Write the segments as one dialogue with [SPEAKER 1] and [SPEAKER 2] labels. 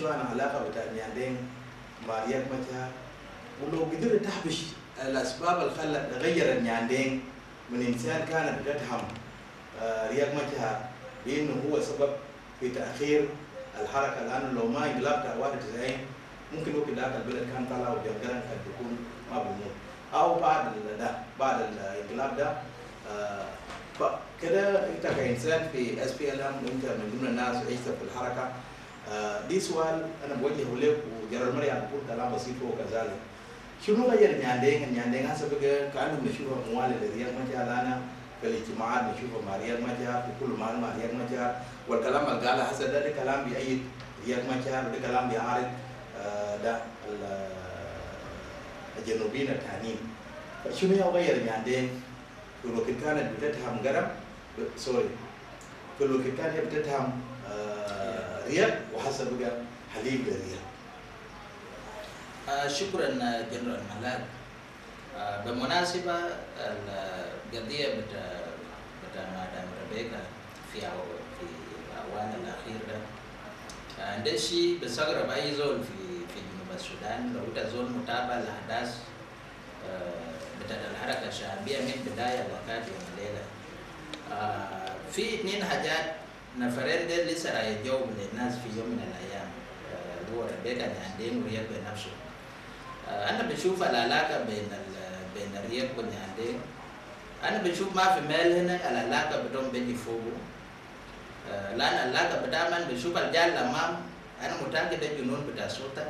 [SPEAKER 1] شوية عن علاقة بتاع نياندين مع رياض مجهر، ولو قدر تحبش الأسباب اللي خلت غير النياندين من إنسان كانت بتتهم رياض مجهر بأنه هو سبب في تأخير الحركة، لأنه لو ما انقلبت 91 ممكن وقت ذاك البلد كان طلع وجنجرن قد تكون ما بيموت، أو بعد الانقلاب ده فكده أنت كإنسان في SPLM وأنت من ضمن الناس عشت في الحركة. دي سؤال أنا بوجهه لك وجرى المريض يقول كلام بسيط وكذلك. شنو غير النياندين هسه بقى كأنه نشوفها موالي لرياض مجهر، أنا في الاجتماعات نشوفها مع رياض مجهر في كل مال مع رياض مجهر، والكلام اللي قاله هسه ده كلام بيأيد رياض مجهر وده كلام بيعارض ده الجنوبيين الثانيين. فشنو يغير النياندين؟ في الوقت كانت بتتهم قرم سوري في الوقت كانت بتتهم رياض وحسب بقى حليب لرياض.
[SPEAKER 2] شكرا جنرال ملاك. بالمناسبة القضية بتاع مدام ربيكا في الأوان الأخيرة ده شيء بيستغرب أي زول في جنوب السودان. لو ده زول متابع الأحداث بتاع الحركة الشعبية من بداية لغاية يوم الليلة، في 2 حاجات نفرين ديل لسه راح يجاوب للناس في يوم من الأيام، اللي هو ربيكا نياندين ورياض بنفسه. أنا بشوف العلاقة بين الرياض والنياندين، أنا بشوف ما في مال هنا العلاقة بدهم بيجي فوقه، لأن العلاقة بدايما بشوف الجال الأمام أنا متأكد الجنون بتاع السلطة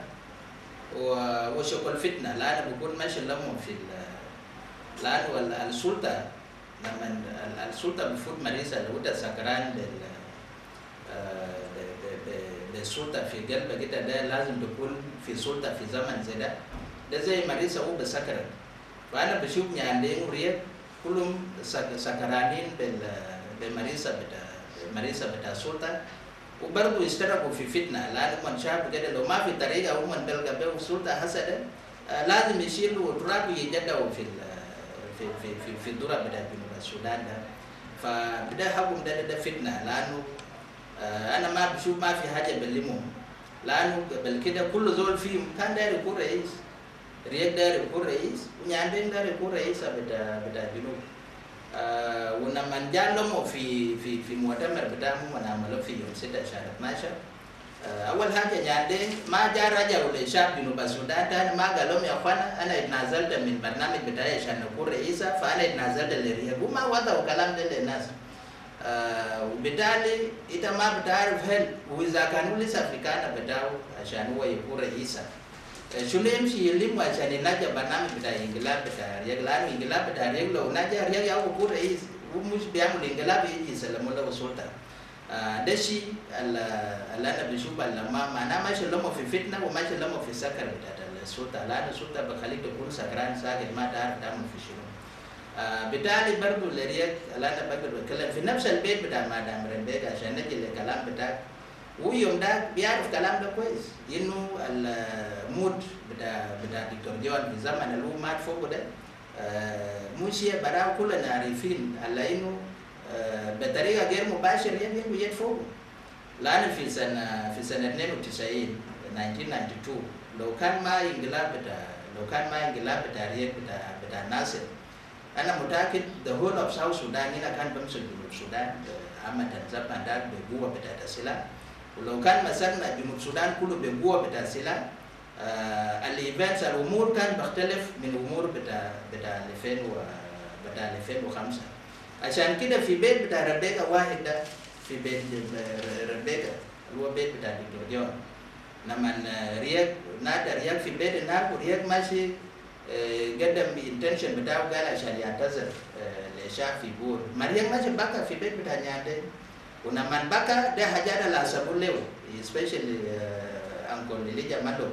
[SPEAKER 2] وشكل فتنة، لأن بكون ماشي لهم في لأن السلطة لما السلطة بفوت مريسة لو ده سكران للسلطة في قلبه كده، ده لازم تكون في سلطة في زمن زي ده زي مريسة هو بسكران. فأنا بشوف نياندين ورياض كلهم سكرانين بالمريسة بتاع السلطة، وبرضه يشتركوا في فتنة، لأن من شاف كده لو ما في طريقة هم بيلقى به السلطة حسدا لازم يشيلوا تراب ويجدوا في الدورة بتاع جنوب السودان ده. فبدا حكم ده فتنة، لأنه أنا ما بشوف ما في حاجة بلمهم، لأنه قبل كده كل زول فيهم كان داير يكون رئيس، رياض داير يكون رئيس ونياندين داير يكون رئيس بتاع الجنوب. ولما جالهم في مؤتمر بتاعهم ونعمله في يوم 6 شهر 12، أول حاجة نياندين ما جاء رجعوا لشعب جنوب السودان تاني، ما قال لهم يا أخوانا أنا اتنازلت من برنامج بتاعي عشان أكون رئيسة، فأنا اتنازلت للرياض، وما وضعوا كلام ده للناس. وبالتالي أنت ما بتعرف هل وإذا كانوا لسه في كان بتاعه عشان هو يكون رئيسة شنو يمشي يلم عشان ينجح برنامج بتاع انقلاب بتاع رياض، لأنه انقلاب بتاع رياض لو نجح رياض يا يكون رئيس ومش بيعمل انقلاب يجي يسلموا له السلطة. ده الشيء اللي أنا بشوفه لما معناه ماشي لهم في فتنة وماشي لهم في سكر بتاع السلطة، لأن السلطة بخليك تكون سكران ساكت ما تعرف تعمل في شنو. بالتالي برضه الرياض اللي أنا بقدر بتكلم في نفس البيت بتاع مدام ربيكا عشان نجي للكلام بتاعك، ويوم ده بيعرف كلام ده كويس، إنه الموت بتاع دكتور جوان في زمن اللي هو مات فوقه ده مش براو كلنا عارفين على إنه بطريقة غير مباشرة يبي يدفعوا، لأن في سنة 92 1992 لو كان ما انقلاب بتاع رياض بتاع ناصر، أنا متأكد the whole of South Sudan هنا كان بمسك جنوب السودان عامة زمان ده بقوة بتاع السلاح، ولو كان مسكنا جنوب السودان كله بقوة بتاع السلاح الإيفنتس الأمور كان بختلف من أمور بتاع 2005. عشان كده في بيت بتاع ربيكا واحد ده، في بيت ربيكا اللي هو بيت بتاع دكتور جون، لما رياض نادى رياض في بيت هناك ورياض ماشي قدم الانتنشن بتاعه قال عشان يعتذر للشعب في بور، ما رياض ماشي بكى في بيت بتاع نياندين، ولما بكى ده حاجات اللي حسبوا له especially أنكل اللي جماله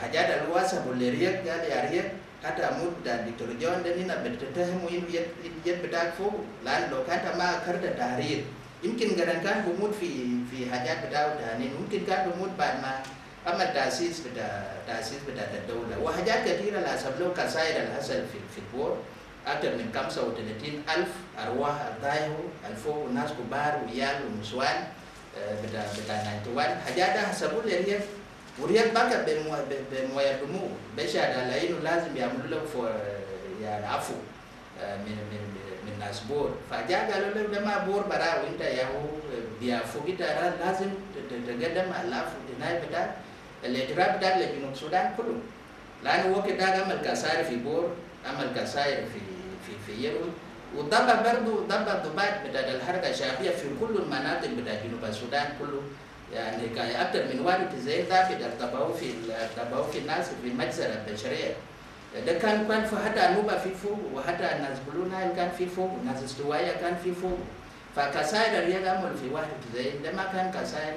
[SPEAKER 2] حاجات اللي حسبوا لرياض قال يا رياض حتى أمود دكتور جون ده هنا بتتهموا إنه يد بتاعك فوق، لأن لو كانت ما كرت تحرير يمكن كان بموت في حاجات بتاعه تانيين، ممكن كان بموت بعد ما أما تأسيس بتاع الدولة وحاجات كثيرة اللي حسب له كسائر اللي حصل في البور، أكثر من 35,000 أرواح ضايعوا الفوق، وناس كبار وعيال ونسوان بتاع 91 حاجات ده حسبوا لي ريال وريال بقى بمويه دمو بشهد على انه لازم يعملوا له يعني عفو من ناس بور فجاء قالوا له ده ما بور برا وانت يا هو بيعفو كده لازم تقدم على العفو النهايه بتاع الاعتراف بتاع جنوب السودان كله لانه هو كده عمل كسائر في بور عمل كسائر في يرو وضبط برضه ضباط بتاع الحركه الشعبيه في كل المناطق بتاع جنوب السودان كله يعني اكثر من 91 ضابط ارتبوا في الناس في مجزره البشريه ده كان في حتى نوبه في فوق وحتى الناس بلو نايل كان في فوق الناس استوائيه كان في فوق فكسائر الرياض عملوا في 91 ده ما كان كسائر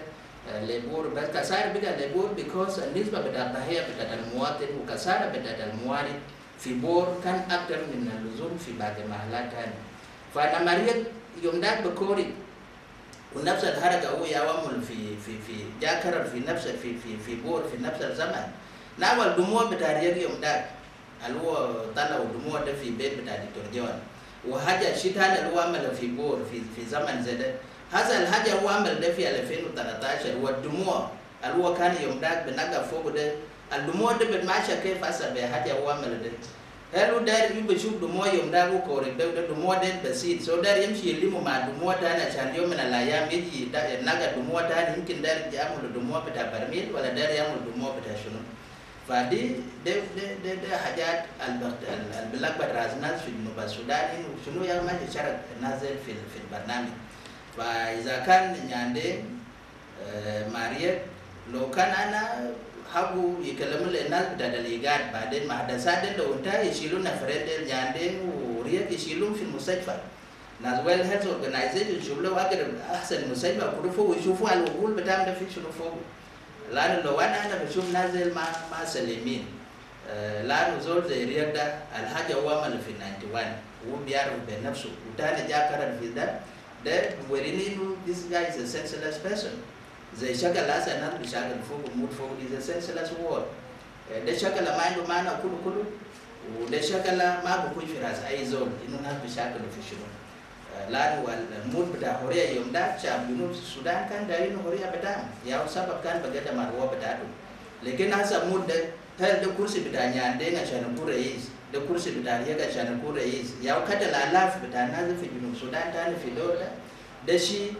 [SPEAKER 2] ليبور بس كسائر بقى ليبور بيكوز النسبه بتاع الضحيه بتاع المواطن وكسائر بتاع الموارد في بور كان اكثر من اللزوم في باقي محلات ثانيه فلما رياض يوم ذاك بكوري ونفس الحركه هو يعمل في جاكر في نفس في بور في نفس الزمن نعمل دموع بتاع رياض يوم ذاك اللي هو طلعوا دموع ده في بيت بتاع دكتور جوان وحاجه الشتاء اللي هو عمل في بور في زمن زي ده هذا الحاجه هو عمل ده في 2013 والدموع اللي هو كان يوم ذاك بنقى فوق ده الدموع ده بتماشى كيف هسه بحاجه هو عمل ده هلو داير يبشوف دموع يوم ذاك وكوري ده دموع ده بسيط سو داير يمشي يلموا مع دموع ده عشان يوم من الايام يجي نقى دموع ده يمكن داير يعمل دموع بتاع برميل ولا داير يعمل دموع بتاع شنو فدي ده حاجات البلغبت راس الناس في جنوب السودان وشنو يا ما يشارك نازل في البرنامج فاذا كان عندي ماريا لو كان انا حبوا يكلموا للناس بتاع الايجاد بعدين مع حدثات لو انتهى يشيلون نفرين عندي وريك يشيلون في المستشفى ناس ويل هيلث اورجنايزيشن يشوفوا اقرب احسن مستشفى كله فوق ويشوفوا على الوقول بتاعهم ده في شنو فوق لانه لو انا بشوف نازل ما سليمين لانه زول زي رياض ده الحاجه هو عمل في 91 هو بيعرف بنفسه وتاني جاء كرر في ده وريني انه this guy is a senseless person زي شكل هسه الناس بيشغل فوق وموت فوق is a senseless word ده شكل ما عنده معنى كله وده شكل ما بكون في راس اي زول انه الناس بيشغلوا في شنو لانه الموت بتاع حريه يوم ده شعب جنوب السودان كان دايرين حريه بتاعهم يا سبب كان بقدر مروه بتاعته لكن هسه موت ده هل ده كرسي بتاع نياندين عشان يكون رئيس ده كرسي بتاع رياض عشان يكون رئيس يا كده الالاف بتاع الناس في جنوب السودان تاني في دولة ده شيء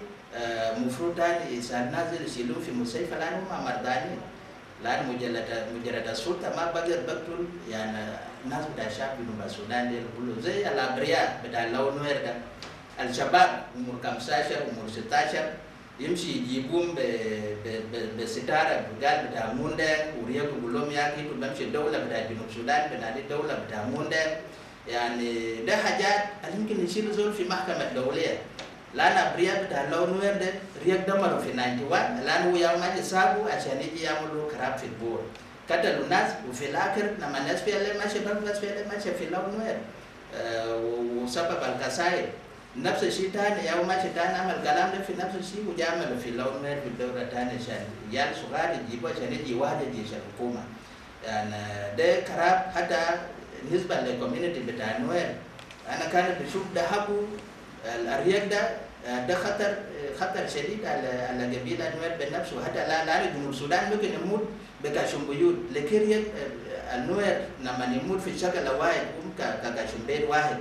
[SPEAKER 2] مفروض تاني صار نازل يشيلون في مستشفى لانه ما مرضانين لان مجرد السلطه ما بقدر بقتل يعني الناس بتاع الشعب جنوب السودان دي كله زي الابرياء بتاع اللون نوير ده الشباب عمر 15 عمر 16 يمشي يجيبون بستاره بقال بتاع موندن ورياض يقول لهم يا اخي بمشي الدوله بتاع جنوب السودان بنادي الدوله بتاع موندن يعني ده حاجات يمكن يشيلوا زول في محكمه دوليه لان ابرياء بتاع اللون نوير ده رياض دمروا في 91 لانه يوم ما يسابوا عشان يجي يعملوا كراب في البور قتلوا الناس وفي الاخر لما الناس في اللي ماشي بس في اللي ماشي في اللون نوير وسبب الكسائر نفس الشيء ثاني يوم ماشي ثاني عمل كلام ده في نفس الشيء وجامل في اللون نوير في الدوله ثاني عشان يال صغار يجيبوا عشان يجي واحد يجي الحكومه يعني ده كراب حتى بالنسبه للكوميونتي بتاع نوير انا كان بشوف ده حقه الرياض ده خطر شديد على قبيله نوير بنفسه حتى لا جنوب السودان ممكن يموت بكاشم بيوت لكن النوير لما يموت في شكل واحد كاشم بيت واحد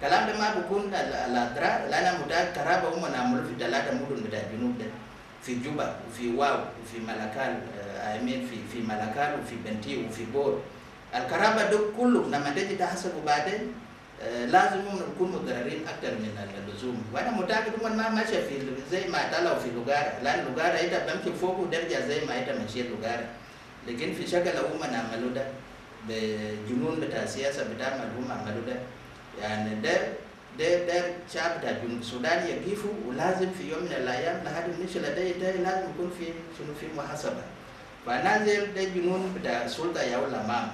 [SPEAKER 2] كلام ده ما بيكون الاضرار لان متاكد كرابه هم نعملوا في 3 مدن بتاع الجنوب ده في جوبا وفي واو وفي ملكال في ملكال وفي بنتي وفي بور الكرابه ده كله لما تيجي تحسبه بعدين لازم نكون متضررين اكثر من اللزوم وانا متاكد هم ما ماشي في زي ما طلعوا في لوغارا لان لوغارا انت بمشي فوق ودرجه زي ما انت ماشي لوغارا لكن في شكل هم عملوا ده بجنون بتاع السياسه بتاع هم عملوا ده يعني ده شعب بتاع جنوب السودان يقفوا ولازم في يوم من الايام لحد المشكله ده لازم يكون في شنو في محاسبه فنازل ده جنون بتاع السلطه يا الامام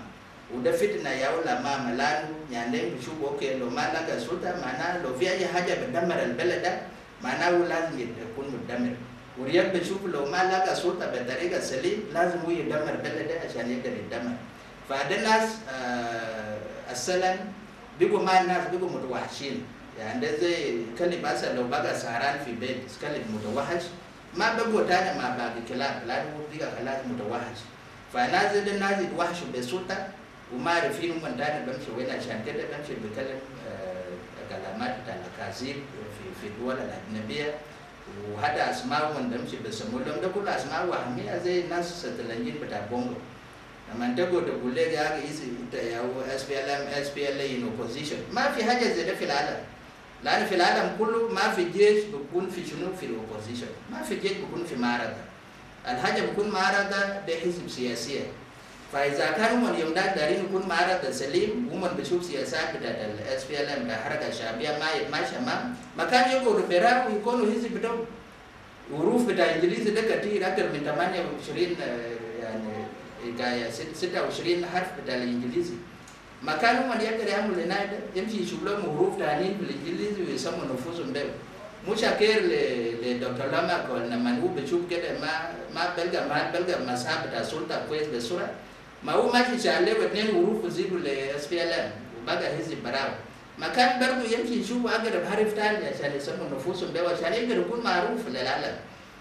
[SPEAKER 2] وده فتنه يا الامام لانه يعني بيشوف اوكي لو ما لقى السلطه معناه لو في اي حاجه بتدمر البلد ده معناه لازم يكون مدمر ورياض بيشوف لو ما لقى السلطه بطريقه سليم لازم هو يدمر البلد ده عشان يقدر يدمر فده الناس السلام بيجوا مع الناس بيجوا متوحشين يعني ده زي كلب مثلا لو بقى سهران في بيت كلب متوحش ما بقوا تاني مع باقي كلام لأنه بيجا خلاص متوحش فنازل نازل وحش بسلطة وما عارفين من تاني بمشي وين عشان كده بمشي بكلم كلامات بتاع الأكاذيب في الدول الأجنبية وهذا أسماء من بمشي بسمو لهم ده كل أسماء وهمية زي الناس ستلانجين بتاع بونغو لما تقول لك يا SPLA in opposition ما في حاجة زي ده في العالم لأن في العالم كله ما في جيش بيكون في شنو في الأوبوزيشن ما في جيش بيكون في معارضة الحاجة بيكون معارضة ده حزب سياسية فإذا كانوا من يوم ده دارين يكون معارضة سليم ومن بيشوف سياسات بتاعت SPLM بتاع الحركة الشعبية ما يتماشى ما كان يقولوا براو يكونوا حزب بتاعهم وروف بتاع إنجليزي ده كتير أكثر من 28 يعني 26 حرف بتاع الإنجليزي ما كانوا من يقدر يعمل لنا ده يمشي يشوف لهم حروف تانيين بالإنجليزي ويسموا نفوسهم ده مش أكير لدكتور لما لما هو بيشوف كده ما بلقى مساحة بتاع السلطة كويس بسرعة ما هو ماشي شغال واثنين حروف وزيروا SPLM وبقى حزب براو ما كان برضه يمشي يشوف أقرب حرف تاني عشان يسموا نفوسهم ده عشان يقدر يكون معروف للعالم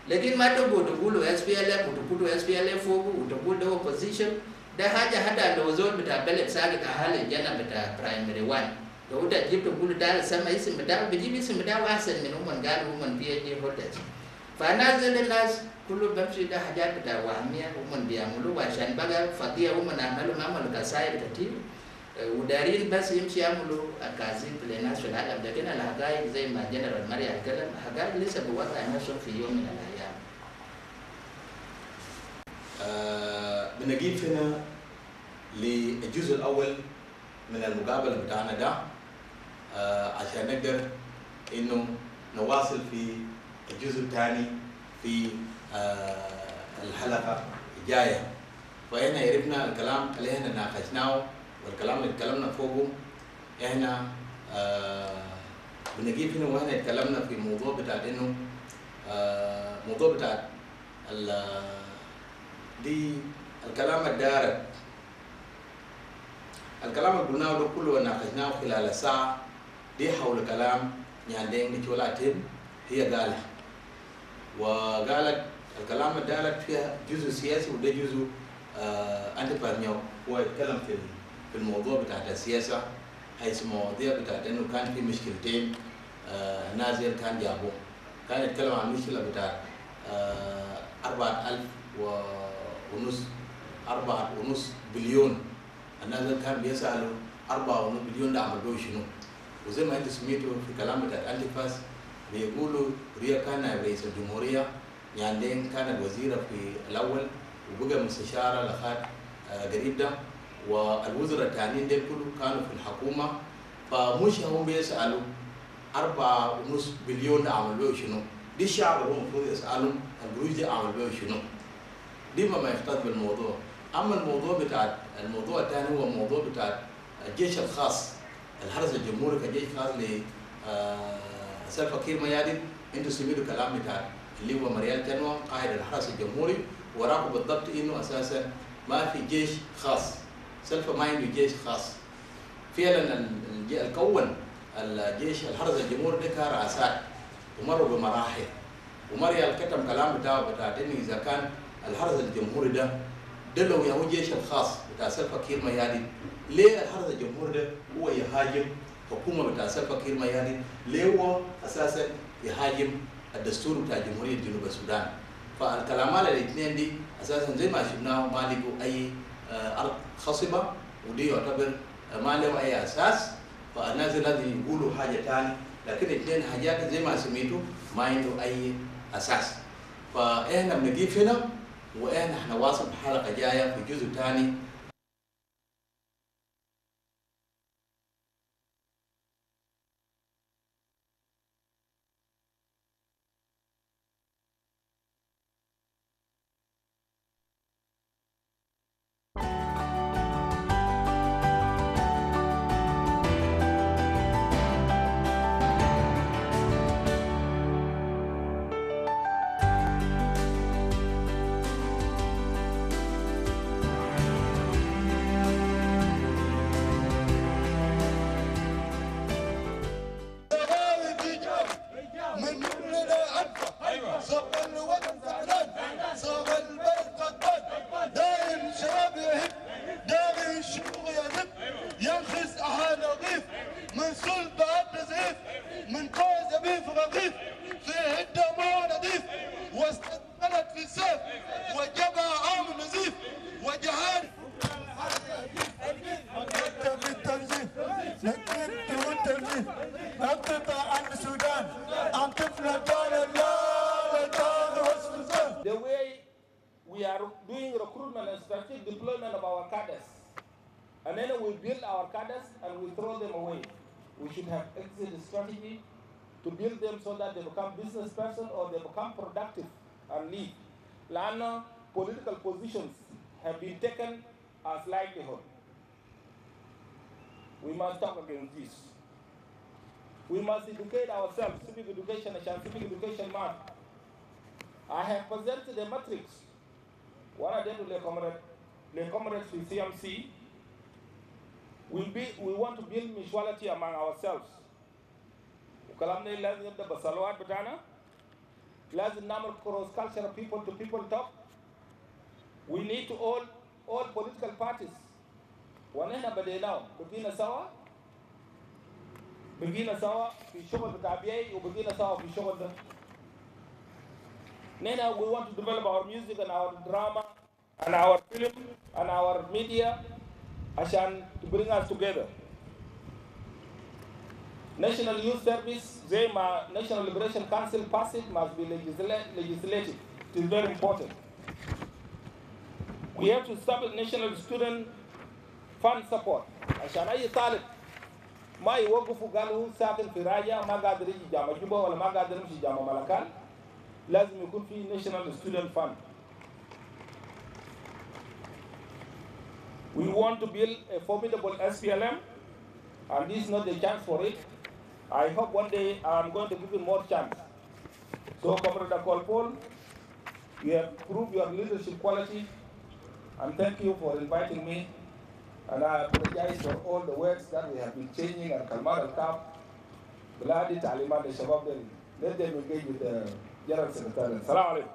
[SPEAKER 2] لكن ما تقولوا SPLM وتقولوا SPLM فوق وتقول ده opposition ده حاجة هذا لو زول بتاع بلد ساقط أهالي الجنة بتاع برايمري 1 لو ده جبت تقول ده سمى اسم بتاعه بيجيب اسم بتاعه أحسن من هم قالوا هم PhD holders فالناس الناس كله بمشي ده حاجات بتاع وهمية هم بيعملوا عشان بقى فضية هم عملوا كسائر كتير ودارين بس يمشي يعملوا أكاذيب للناس في العالم لكن الحقائق زي ما جنرال ماريا اتكلم الحقائق لسه بوضع نفسهم في يوم من الأيام.
[SPEAKER 1] بنجيب هنا للجزء الأول من المقابلة بتاعنا ده عشان نقدر إنه نواصل في الجزء الثاني في الحلقة الجاية فهنا يعرفنا الكلام اللي احنا ناقشناه والكلام اللي اتكلمنا فوقه احنا بنجيب هنا وهنا اتكلمنا في موضوع بتاع إنه موضوع بتاع دي الكلام الدارج الكلام اللي قلناه ده كله وناقشناه خلال الساعة دي حول كلام يعني دي تولاتين هي قالها وقالت الكلام الدارج فيها جزء سياسي وده جزء أنتيباس نيوك هو يتكلم في الموضوع بتاع السياسة حيث مواضيع بتاعت إنه كان في مشكلتين نازل كان جابوه كان يتكلم عن مشكلة بتاعت 4.5 بليون الناس كان بيسألوا 4.5 بليون ده عملوا شنو وزي ما انت سمعتوا في كلام بتاع أنتيباس بيقولوا ريا كان رئيس الجمهورية يعني كانت وزيرة في الأول وبقى مستشارة لخات قريب ده والوزراء الثانيين دول كلهم كانوا في الحكومة فمش هم بيسألوا 4.5 بليون ده عملوا شنو دي الشعب هو المفروض يسألهم القروش دي عملوا شنو دي ما يختص بالموضوع اما الموضوع الثاني هو موضوع بتاع الجيش الخاص الحرس الجمهوري كجيش خاص ل سلفا كير ميادين انتوا سمعتوا كلام بتاع اللي هو مريال تنوى قائد الحرس الجمهوري وراكم بالضبط انه اساسا ما في جيش خاص سلفا ما عنده جيش خاص فعلا الكون الجيش الحرس الجمهوري ده كان رئاسات ومروا بمراحل ومريال كتم كلام بتاع انه اذا كان الحرس الجمهوري ده لو يهو جيش الخاص بتاع سلفا كير ميادين ليه الحرس الجمهوري ده هو يهاجم حكومه بتاع سلفا كير ميادين ليه هو اساسا يهاجم الدستور بتاع جمهوريه جنوب السودان فالكلامات الاثنين دي اساسا زي ما شفناه ما لقوا اي ارض خصبه ودي يعتبر ما له اي اساس فالناس لازم يقولوا حاجه ثانيه لكن اثنين حاجات زي ما سميتوا ما عنده اي اساس فاحنا بنجيب هنا واحنا حنواصل بحلقه جايه في جزء ثاني
[SPEAKER 3] overseeing recruitment and strategic deployment of our cadres. And then we build our cadres and we throw them away. We should have exit strategy to build them so that they become business person or they become productive and lead. Lana, political positions have been taken as likelihood. We must talk against this. We must educate ourselves, civic education and civic education month. I have presented a matrix. One of them to the comrades with CMC. We want to build mutuality among ourselves. Kalamne lazim yabda basalawat batana. Lazim namal cross cultural people to people talk. We need to all political parties. Wanena badenao begina sawa fi shughl bitabiyi و begina sawa fi shughl da. Nena, we want to develop our music and our drama and our film and our media to bring us together. National Youth Service, Zema, National Liberation Council passage must be legislative. It is very important. We have to establish National Student Fund support. عشان أي طالب ما يوقفوا قالوا ساكن في راجع ما قادر يجي جامعة جوبا ولا ما قادر يمشي جامعة ملكان لازم يكون في National Student Fund. We want to build a formidable SPLM, and this is not the chance for it. I hope one day I'm going to give you more chance. So, Comrade Paul, you have proved your leadership quality, and thank you for inviting me. And I apologize for all the words that we have been changing and Kalmar al-Kaf. Bladi Taliman de Shabab, let them engage with the General Secretary. Salam alaikum.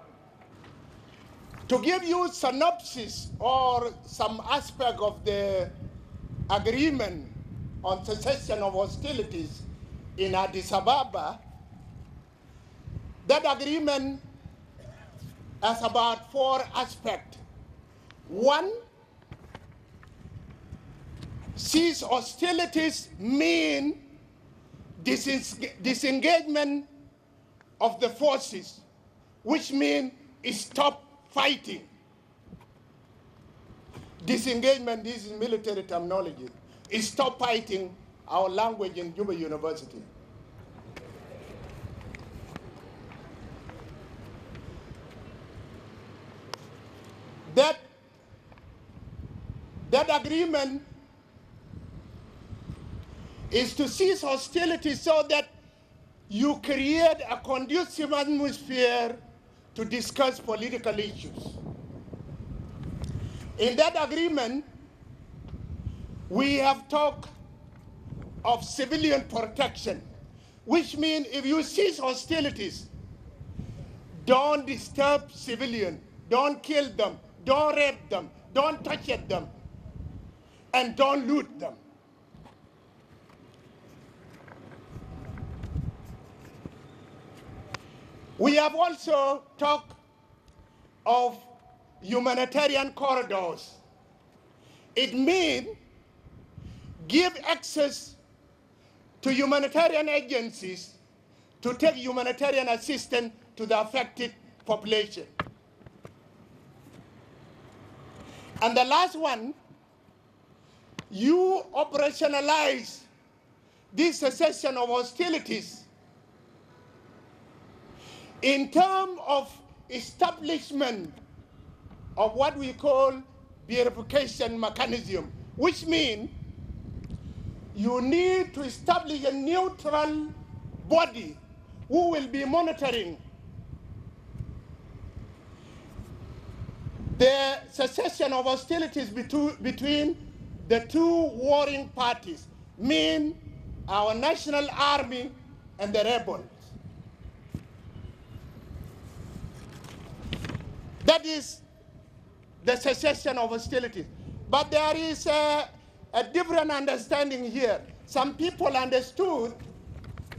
[SPEAKER 4] To give you synopsis or some aspect of the agreement on cessation of hostilities in Addis Ababa, that agreement has about 4 aspects. 1, cease hostilities mean disengagement of the forces, which means stop fighting. Disengagement is military terminology. Stop fighting, our language in Juba University. That agreement is to cease hostility so that you create a conducive atmosphere to discuss political issues. In that agreement, we have talked of civilian protection, which means if you cease hostilities, don't disturb civilians, don't kill them, don't rape them, don't touch them, and don't loot them. We have also talked of humanitarian corridors. It means give access to humanitarian agencies to take humanitarian assistance to the affected population. And the last one, you operationalize this cessation of hostilities in terms of establishment of what we call verification mechanism, which means you need to establish a neutral body who will be monitoring the cessation of hostilities between the 2 warring parties, mean our national army and the rebels. That is the cessation of hostilities. But there is a different understanding here. Some people understood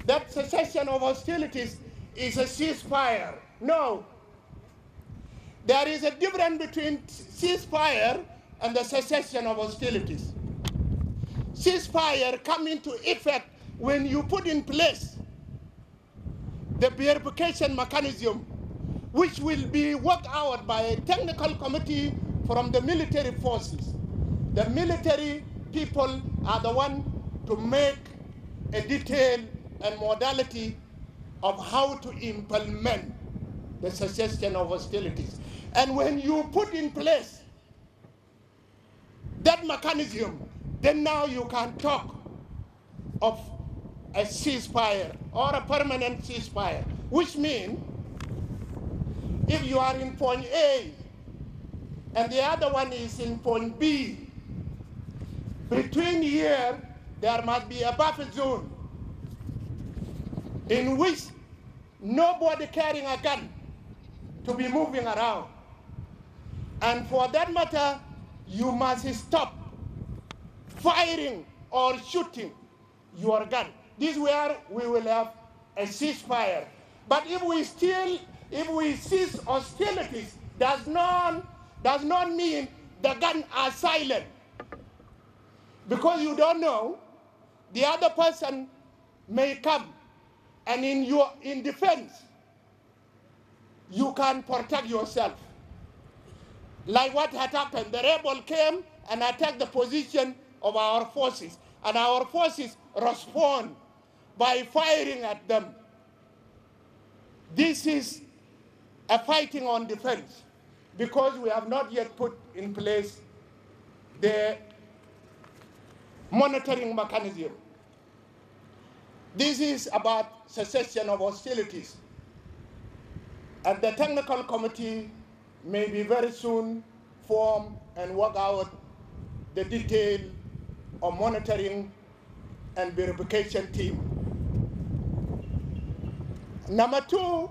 [SPEAKER 4] that cessation of hostilities is a ceasefire. No. There is a difference between ceasefire and the cessation of hostilities. Ceasefire comes into effect when you put in place the verification mechanism, which will be worked out by a technical committee from the military forces. The military people are the one to make a detail and modality of how to implement the cessation of hostilities. And when you put in place that mechanism, then now you can talk of a ceasefire or a permanent ceasefire, which means if you are in point A and the other one is in point B, between here there must be a buffer zone in which nobody carrying a gun to be moving around. And for that matter, you must stop firing or shooting your gun. This is where we will have a ceasefire. But if we cease hostilities, does not mean the guns are silent. Because you don't know, the other person may come, and in defense, you can protect yourself. Like what had happened, the rebel came and attacked the position of our forces, and our forces respond by firing at them. This is a fighting on defense, because we have not yet put in place the monitoring mechanism. This is about cessation of hostilities. And the technical committee may be very soon formed and work out the detail of monitoring and verification team. Number two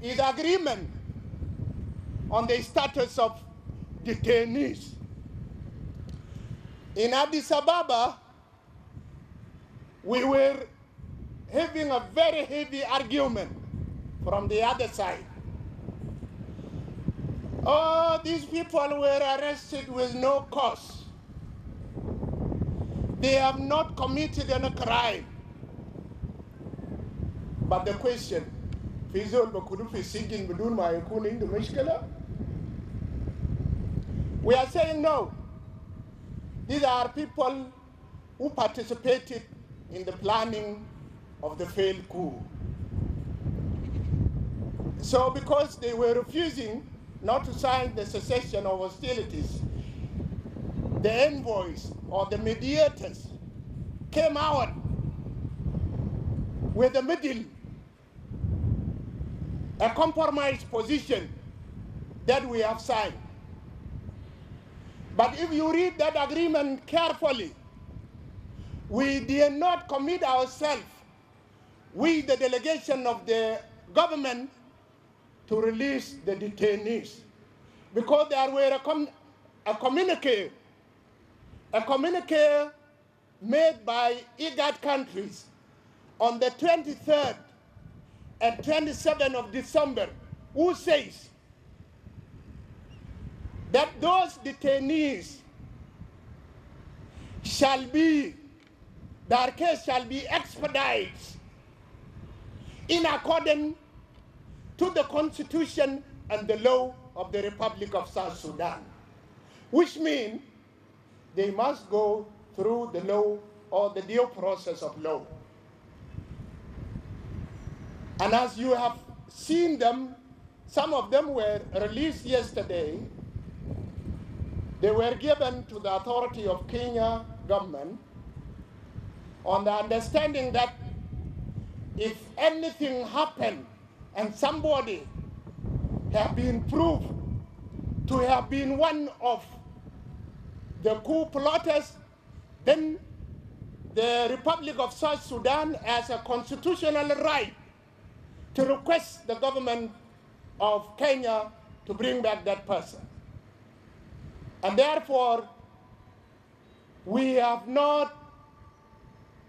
[SPEAKER 4] is agreement on the status of detainees. In Addis Ababa, we were having a very heavy argument from the other side. Oh, these people were arrested with no cause. They have not committed any crime. But the question, we are saying no. These are people who participated in the planning of the failed coup. So because they were refusing not to sign the cessation of hostilities, the envoys or the mediators came out with a compromise position that we have signed. But if you read that agreement carefully, we did not commit ourselves, we, the delegation of the government, to release the detainees, because there were a communique made by IGAD countries on the 23rd and 27th of December, who says that those detainees their case shall be expedited in accordance to the Constitution and the law of the Republic of South Sudan, which means they must go through the law or the due process of law. And as you have seen them, some of them were released yesterday. They were given to the authority of Kenya government on the understanding that if anything happened and somebody have been proved to have been one of the coup plotters, then the Republic of South Sudan has a constitutional right to request the government of Kenya to bring back that person. And therefore, we have not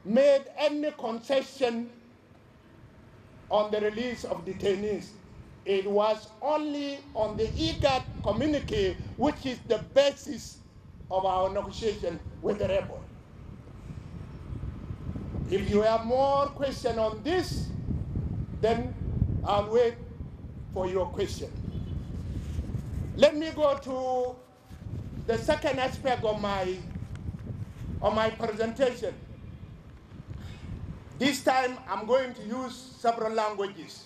[SPEAKER 4] made any concession on the release of detainees. It was only on the IGAD communique, which is the basis of our negotiation with the rebel. If you have more questions on this, then I'll wait for your question. Let me go to the second aspect of my presentation. This time I'm going to use several languages.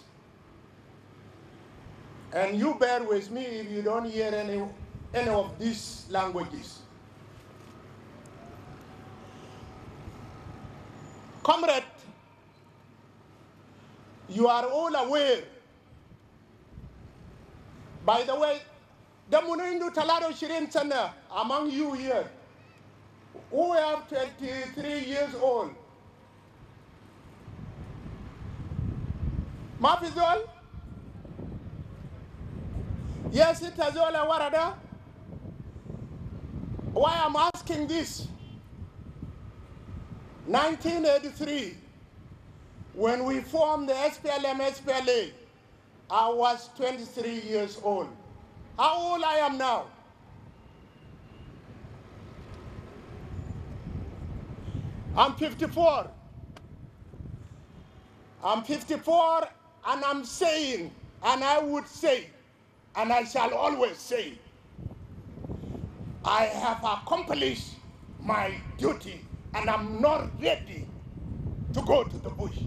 [SPEAKER 4] And you bear with me if you don't hear any of these languages. Comrade, you are all aware. By the way, the Munindu Talado Shirin Sana among you here, who are 23 years old. Mafizol? Yes, it has all a warada. Why I'm asking this? 1983, when we formed the SPLM-SPLA, I was 23 years old. How old I am now? I'm 54. I'm 54, and I'm saying, and I would say, and I shall always say, I have accomplished my duty, and I'm not ready to go to the bush.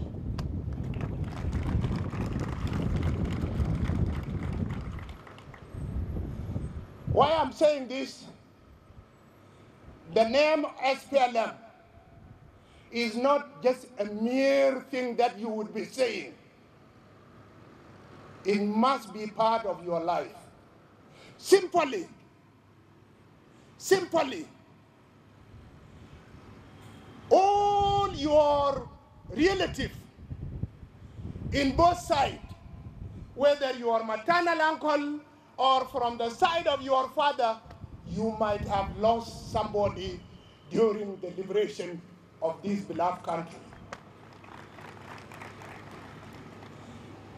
[SPEAKER 4] Why I'm saying this, the name SPLM is not just a mere thing that you would be saying. It must be part of your life. Simply, all your relatives in both sides, whether you are maternal uncle or from the side of your father, you might have lost somebody during the liberation of this beloved country.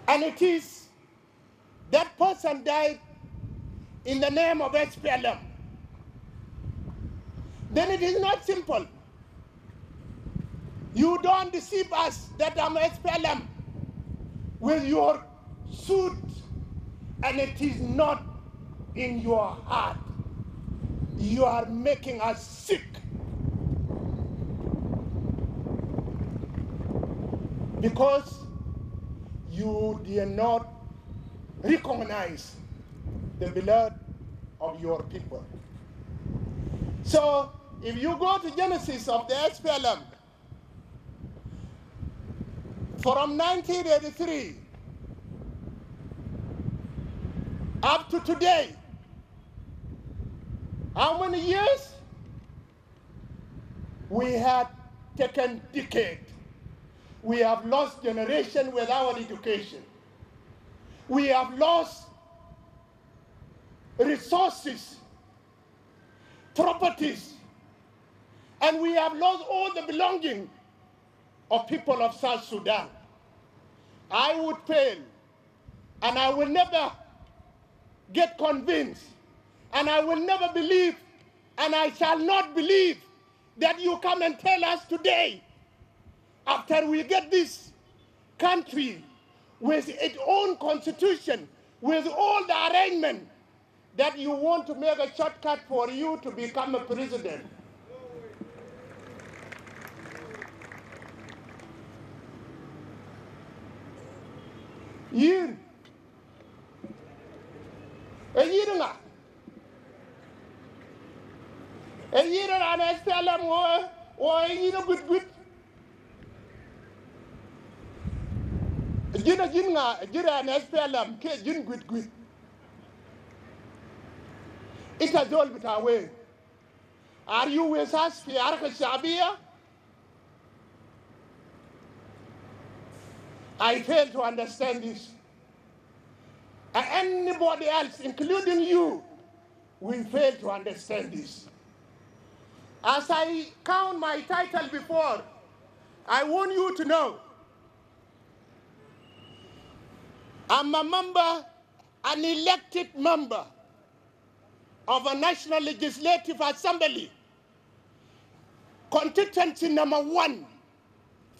[SPEAKER 4] And it is that person died in the name of SPLM. Then it is not simple. You don't deceive us that I'm SPLM with your suit, and it is not in your heart. You are making us sick. Because you did not recognize the blood of your people. So if you go to Genesis of the SPLM, from 1983 up to today, how many years? We had taken decades. We have lost generation without education. We have lost resources, properties, and we have lost all the belonging of people of South Sudan. I would fail, and I will never get convinced, and I will never believe, and I shall not believe that you come and tell us today, after we get this country with its own constitution, with all the arrangement, that you want to make a shortcut for you to become a president. Yin. A year nga. A year and I tell them, or a year good. Jina and SPLM, Jin good. It has all been away. Are you with us, Fiarka Shabia? I fail to understand this. And anybody else, including you, will fail to understand this. As I count my title before, I want you to know I'm a member, an elected member of a National Legislative Assembly, constituency number 1,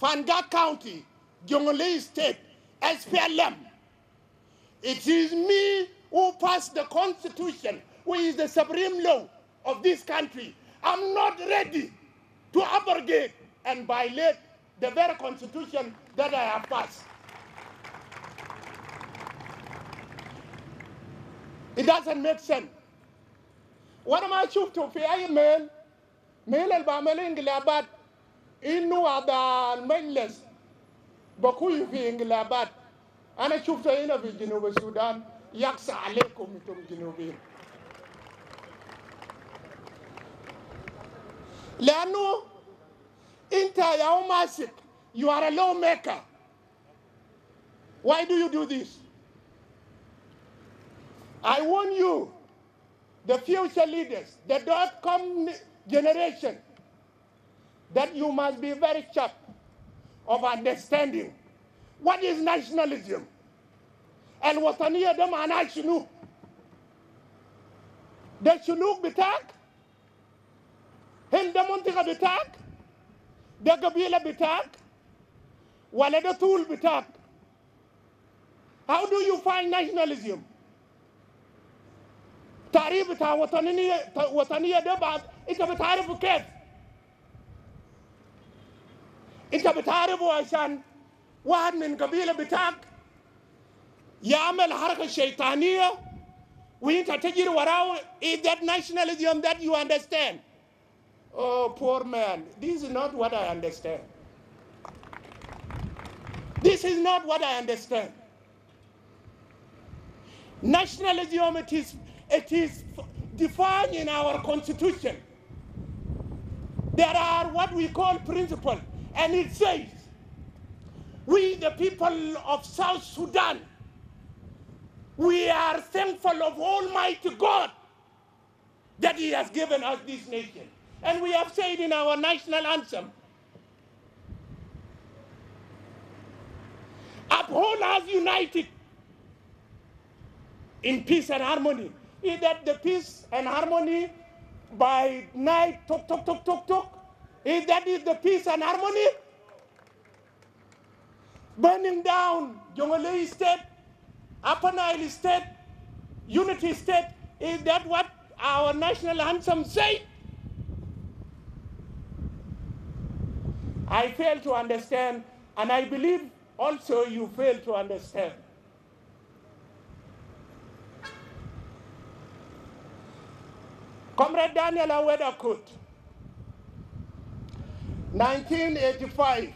[SPEAKER 4] Fanga County, Jonglei State, SPLM. It is me who passed the Constitution, which is the supreme law of this country. I'm not ready to abrogate and violate the very constitution that I have passed. It doesn't make sense. What am I shooting to pay mail? Mail al-Bamel Inglabat inu ada al-Majlis bakuyu fi Inglabat. Ana shufta ina fi Junub Sudan yaksa alaykum itum Junubin. Lanu inta ya masik, you are a lawmaker. Why do you do this? I warn you, the future leaders, the .com generation, that you must be very sharp of understanding what is nationalism. الوطنية ده معناه شنو؟ ده شنوك بتاعك؟ هل ده منطقة بتاعك؟ ده قبيلة بتاعك؟ ولا ده طول بتاعك؟ How do you find nationalism? تعريف بتاع وطنية ده بعد انت بتعرفه كيف؟ انت بتعرفه عشان واحد من قبيلة بتاعك يعمل حركة شيطانية وانت تجري وراه. Is that nationalism that you understand? Oh, poor man, this is not what I understand. This is not what I understand. Nationalism, it is defined in our constitution. There are what we call principles, and it says, we the people of South Sudan, we are thankful of Almighty God that He has given us this nation. And we have said in our national anthem, uphold us united in peace and harmony. Is that the peace and harmony by night, tok, tok, tok, tok, tok? Is that is the peace and harmony? Burning down Jonglei State, Upper Nile State, Unity State, is that what our national anthem say? I fail to understand, and I believe also you fail to understand. Comrade Daniel Aweda Kut, 1985,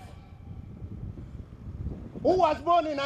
[SPEAKER 4] who was born in